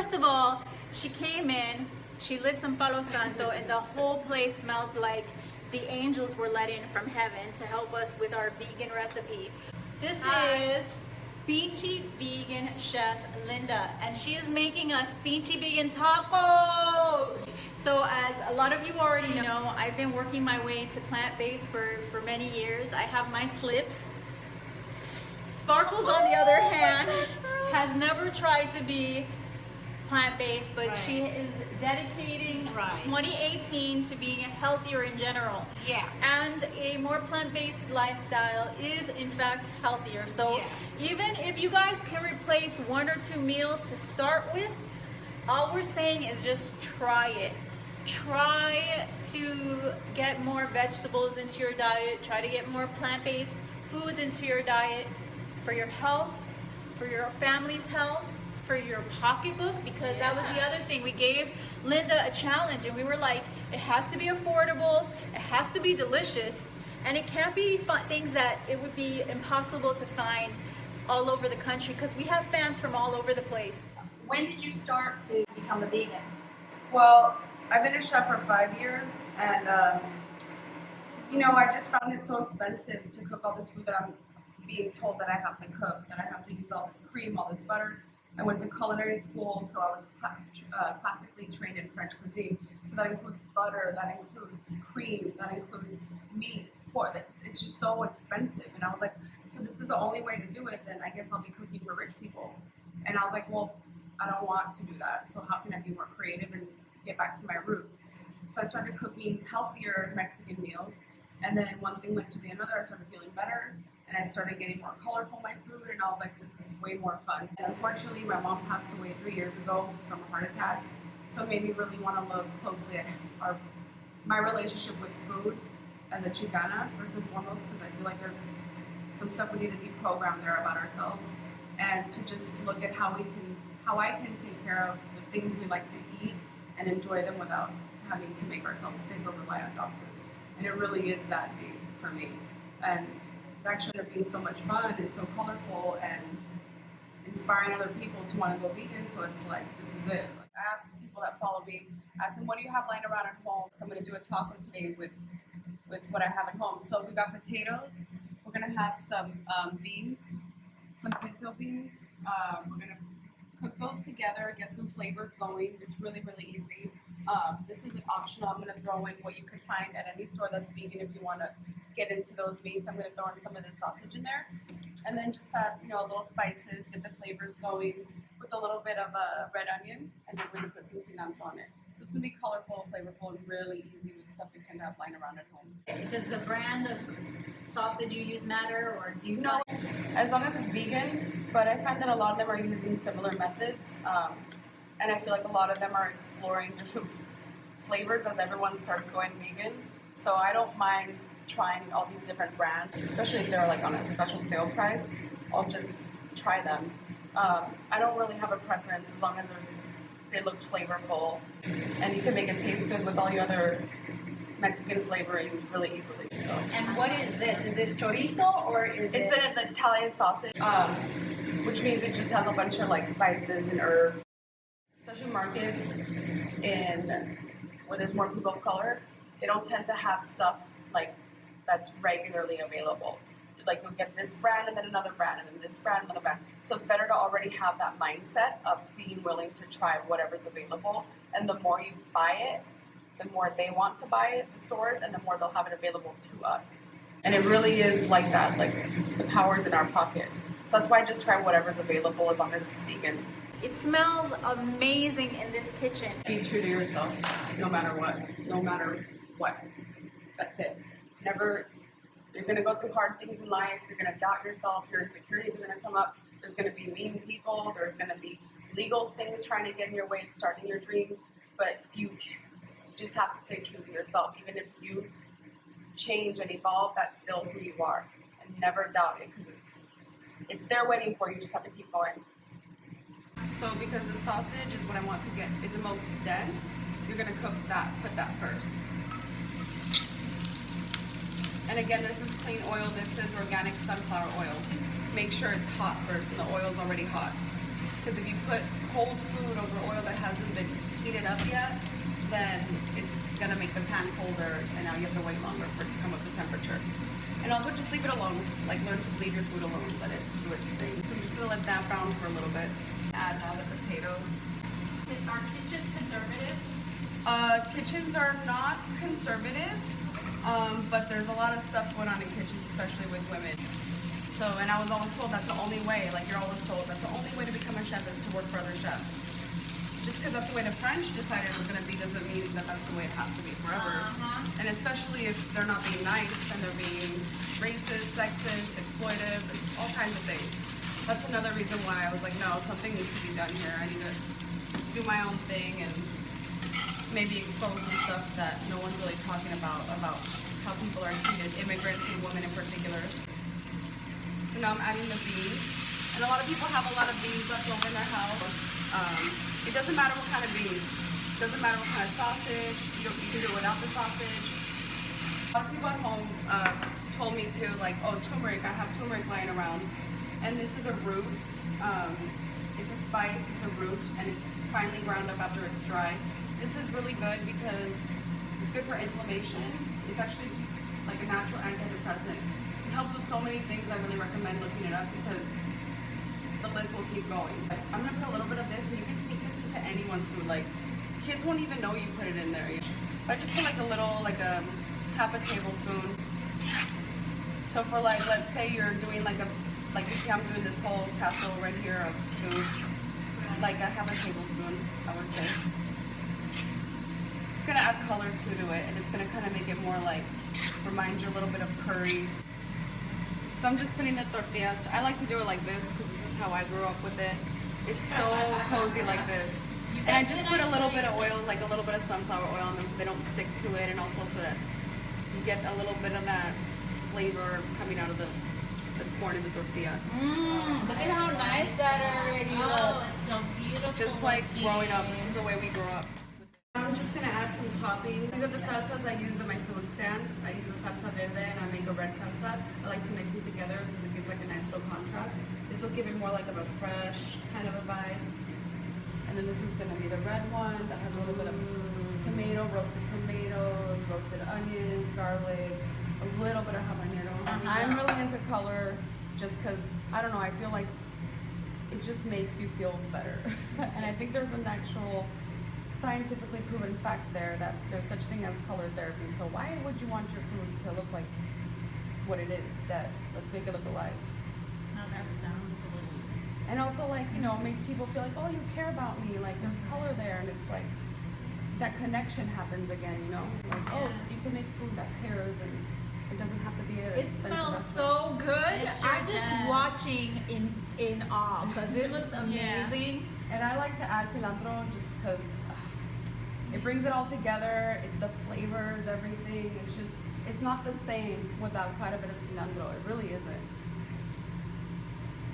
first of all, she came in, she lit some Palo Santo, and the whole place smelled like the angels were let in from heaven to help us with our vegan recipe. This is Pinche Vegan Chef Linda, and she is making us Pinche Vegan tacos. So as a lot of you already know, I've been working my way to plant-based for many years. I have my slips. Sparkles, on the other hand, has never tried to be plant-based, but she is dedicating 2018 to being healthier in general. Yes. And a more plant-based lifestyle is in fact healthier. So even if you guys can replace 1 or 2 meals to start with, all we're saying is just try it. Try to get more vegetables into your diet. Try to get more plant-based foods into your diet for your health, for your family's health, for your pocketbook, because that was the other thing. We gave Linda a challenge and we were like, it has to be affordable, it has to be delicious, and it can't be things that it would be impossible to find all over the country, because we have fans from all over the place. When did you start to become a vegan? Well, I've been a chef for 5 years, and you know, I just found it so expensive to cook all this food that I'm being told that I have to cook, that I have to use all this cream, all this butter. I went to culinary school, so I was classically trained in French cuisine. So that includes butter, that includes cream, that includes meat, pork. It's just so expensive. And I was like, so this is the only way to do it, then I guess I'll be cooking for rich people. And I was like, well, I don't want to do that. So how can I be more creative and get back to my roots? So I started cooking healthier Mexican meals. And then one thing led to the other. I started feeling better. And I started getting more colorful in my food, and I was like, this is way more fun. And unfortunately, my mom passed away 3 years ago from a heart attack, so it made me really want to look closely at my relationship with food as a Chicana, first and foremost, because I feel like there's some stuff we need to deprogram there about ourselves, and to just look at how I can take care of the things we like to eat and enjoy them without having to make ourselves sick or rely on doctors. And it really is that deep for me. And actually ended up being so much fun and so colorful and inspiring other people to want to go vegan. So it's like, this is it. Like, I ask people that follow me, ask them, what do you have lying around at home? So I'm going to do a taco today with what I have at home. So we got potatoes. We're going to have some beans, some pinto beans. We're going to cook those together, get some flavors going. It's really, really easy. This is an optional. I'm going to throw in what you could find at any store that's vegan if you want to get into those meats. I'm going to throw in some of this sausage in there, and then just add, you know, little spices, get the flavors going with a little bit of a red onion, and then we're going to put some cilantro on it. So it's going to be colorful, flavorful, and really easy with stuff we tend to have lying around at home. Does the brand of sausage you use matter, or do you know? As long as it's vegan, but I find that a lot of them are using similar methods, and I feel like a lot of them are exploring different flavors as everyone starts going vegan. So I don't mind trying all these different brands, especially if they're like on a special sale price. I'll just try them. I don't really have a preference as long as they look flavorful, and you can make it taste good with all your other Mexican flavorings really easily. So. And what is this? Is this chorizo or is it's an Italian sausage, which means it just has a bunch of like spices and herbs. Especially markets where there's more people of color, they don't tend to have stuff like that's regularly available. Like you'll get this brand and then another brand and then this brand and another brand. So it's better to already have that mindset of being willing to try whatever's available. And the more you buy it, the more they want to buy it, the stores, and the more they'll have it available to us. And it really is like that, like the power's in our pocket. So that's why I just try whatever's available as long as it's vegan. It smells amazing in this kitchen. Be true to yourself, no matter what. No matter what. That's it. Never, you're going to go through hard things in life. You're going to doubt yourself. Your insecurities are going to come up. There's going to be mean people. There's going to be legal things trying to get in your way of starting your dream. But you just have to stay true to yourself. Even if you change and evolve, that's still who you are. And never doubt it, because it's there waiting for you. You just have to keep going. So because the sausage is what I want to get, is the most dense, you're going to cook that, put that first. And again, this is clean oil. This is organic sunflower oil. Make sure it's hot first and the oil's already hot. Because if you put cold food over oil that hasn't been heated up yet, then it's gonna make the pan colder, and now you have to wait longer for it to come up to temperature. And also just leave it alone. Like learn to leave your food alone. Let it do its thing. So I'm just gonna let that brown for a little bit. Add now the potatoes. Are kitchens conservative? Kitchens are not conservative, but there's a lot of stuff going on in kitchens, especially with women. So, and I was always told that's the only way, like you're always told, that's the only way to become a chef is to work for other chefs. Just because that's the way the French decided it was going to be doesn't mean that that's the way it has to be forever. And especially if they're not being nice and they're being racist, sexist, exploitive, it's all kinds of things. That's another reason why I was like, no, something needs to be done here. I need to do my own thing and maybe expose some stuff that no one's really talking about how people are treated, immigrants and women in particular. So now I'm adding the beans. And a lot of people have a lot of beans left over in their house. It doesn't matter what kind of beans. It doesn't matter what kind of sausage. You can do it without the sausage. A lot of people at home told me to, like, oh, turmeric. I have turmeric lying around. And this is a root. It's a spice, it's a root, and it's finely ground up after it's dry. This is really good because it's good for inflammation. It's actually like a natural antidepressant. It helps with so many things. I really recommend looking it up because the list will keep going. I'm gonna put a little bit of this, and you can sneak this into anyone's food. Like, kids won't even know you put it in there. I just put like a little, like a half a tablespoon. So for like, let's say you're doing like you see I'm doing this whole casserole right here of food. Like a half a tablespoon, I would say. It's gonna add color to it, and it's gonna kind of make it more like, remind you a little bit of curry. So I'm just putting the tortillas. I like to do it like this because this is how I grew up with it. It's so cozy like this. And I just put a little bit of oil, like a little bit of sunflower oil on them so they don't stick to it, and also so that you get a little bit of that flavor coming out of the corn in the tortilla. Look at how nice that already looks. So beautiful. Just like growing up, this is the way we grew up. I'm just gonna add some toppings. These are the salsas I use in my food stand. I use a salsa verde and I make a red salsa. I like to mix them together because it gives like a nice little contrast. This will give it more like of a fresh kind of a vibe. And then this is gonna be the red one that has a little bit of tomato, roasted tomatoes, roasted onions, garlic, a little bit of habanero. I'm really into color just because, I don't know, I feel like it just makes you feel better. And I think there's an actual scientifically proven fact there that there's such thing as color therapy. So why would you want your food to look like what it is dead? Let's make it look alive. Oh, that sounds delicious. And also, like, you know, it makes people feel like, oh, you care about me. Like, there's color there, and it's like that connection happens again, you know? Like, oh, so you can make food that pairs, and it doesn't have to be a It smells so good. It sure I'm just does. watching in awe because it looks amazing. And I like to add cilantro just because it brings it all together. The flavors, everything. It's not the same without quite a bit of cilantro. It really isn't.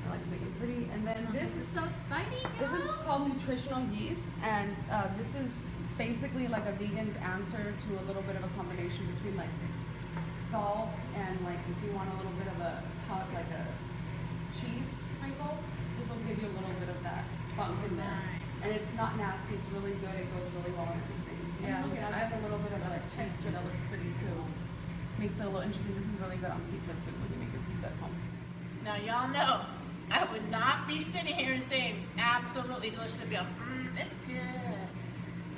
I like to make it pretty. And then This is so exciting. this is called nutritional yeast, and this is basically like a vegan's answer to a little bit of a combination between like salt and like if you want a little bit of a hot, like a cheese sprinkle, this will give you a little bit of that funk in there. Nice. And it's not nasty, it's really good, it goes really well and everything. Yeah, And look, it adds like a little bit of like texture that looks pretty too. Makes it a little interesting. This is really good on pizza too, when you make your pizza at home. Now y'all know, I would not be sitting here and saying absolutely delicious. I'd be like, it's good.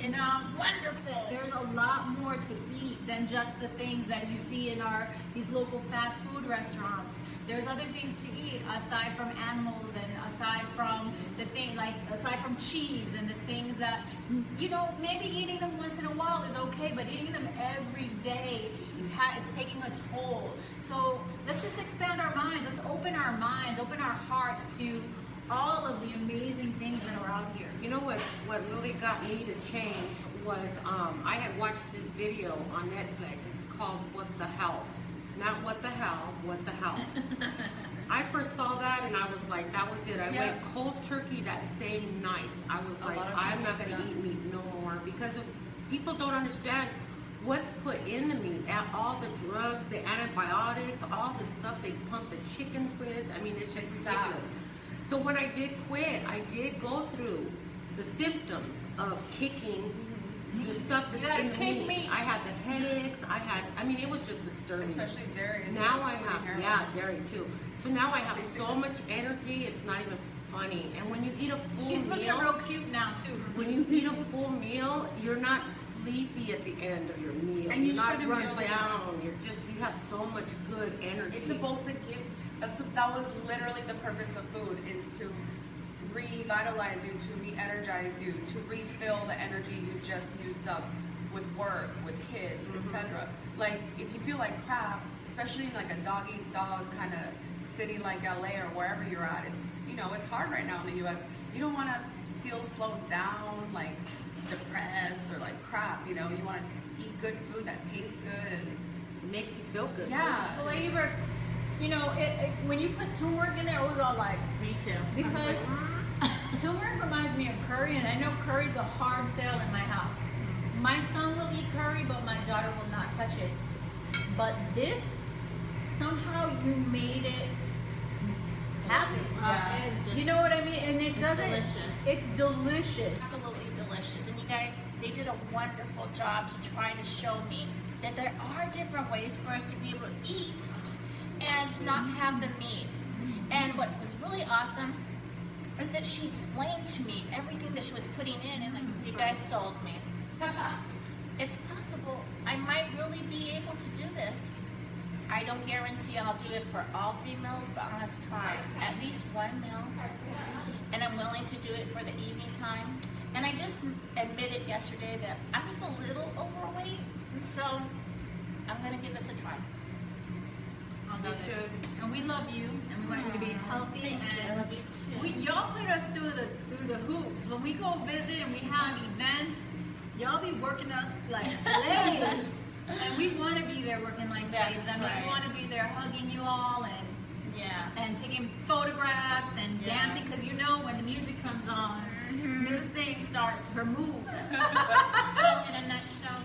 It's wonderful. There's a lot more to eat than just the things that you see in these local fast food restaurants. There's other things to eat aside from animals and aside from aside from cheese and the things that, you know, maybe eating them once in a while is okay, but eating them every day, it's taking a toll. So let's just expand our minds. Let's open our minds, open our hearts to all of the amazing things that are out here. You know what really got me to change was I had watched this video on Netflix. It's called What the Health. Not what the hell, what the hell. I first saw that and I was like, that was it. I went cold turkey that same night. I was like, I'm not going to eat meat no more because people don't understand what's put in the meat. All the drugs, the antibiotics, all the stuff they pump the chickens with. I mean, it's just ridiculous. So when I did quit, I did go through the symptoms of kicking the stuff You that's gotta in the kick meat. meat. I had the headaches. I mean, it was just disturbing. Especially dairy. It's Now I really have, heroin. yeah, dairy too. So now I have so much energy, it's not even funny. And when you eat a full She's looking meal, real cute now too. when you eat a full meal, you're not sleepy at the end of your meal. And you you're not shouldn't run feel like down. You have so much good energy. It's supposed to give. That was literally the purpose of food, is to revitalize you, to re-energize you, to refill the energy you just used up with work, with kids, etc. Like if you feel like crap, especially in like a dog eat dog kind of city like LA or wherever you're at, it's it's hard right now in the US. You don't want to feel slowed down, like depressed or like crap. You want to eat good food that tastes good and It makes you feel good. yeah. Flavors. When you put turmeric in there, it was all like, Me too. because turmeric reminds me of curry, and I know curry's a hard sell in my house. My son will eat curry, but my daughter will not touch it. But this, somehow you made it happen. It's just, You know what I mean? And it doesn't. delicious. It's delicious. absolutely delicious. And you guys, they did a wonderful job to try to show me that there are different ways for us to be able to eat and not have the meat. And what was really awesome is that she explained to me everything that she was putting in, and like you guys sold me. It's possible I might really be able to do this. I don't guarantee I'll do it for all 3 meals, but I'm going to try at least 1 meal. And I'm willing to do it for the evening time. And I just admitted yesterday that I'm just a little overweight. And so I'm going to give this a try. I You love it. should. And we love you, and we want you to be healthy. Thank you. I And love you too. y'all put us through the hoops. When we go visit and we have events, y'all be working us like slaves. And we want to be there working like slaves. That's I mean, right. we want to be there hugging you all Yeah. and taking photographs and Yes. dancing, because when the music comes on, this thing starts her move. So in a nutshell,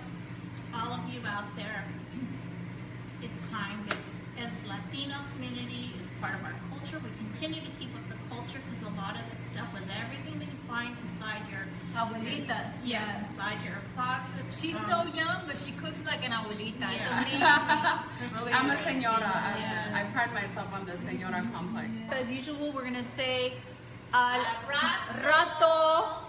all of you out there, it's time that as Latino community is part of our culture, we continue to keep up the culture, because a lot of this stuff was everything that you find inside your Abuelita. inside your closet. She's so young, but she cooks like an abuelita. Yeah. It's amazing. Really I'm a great. senora. Yes. I pride myself on the senora complex. As usual, we're gonna say al Al rato. rato.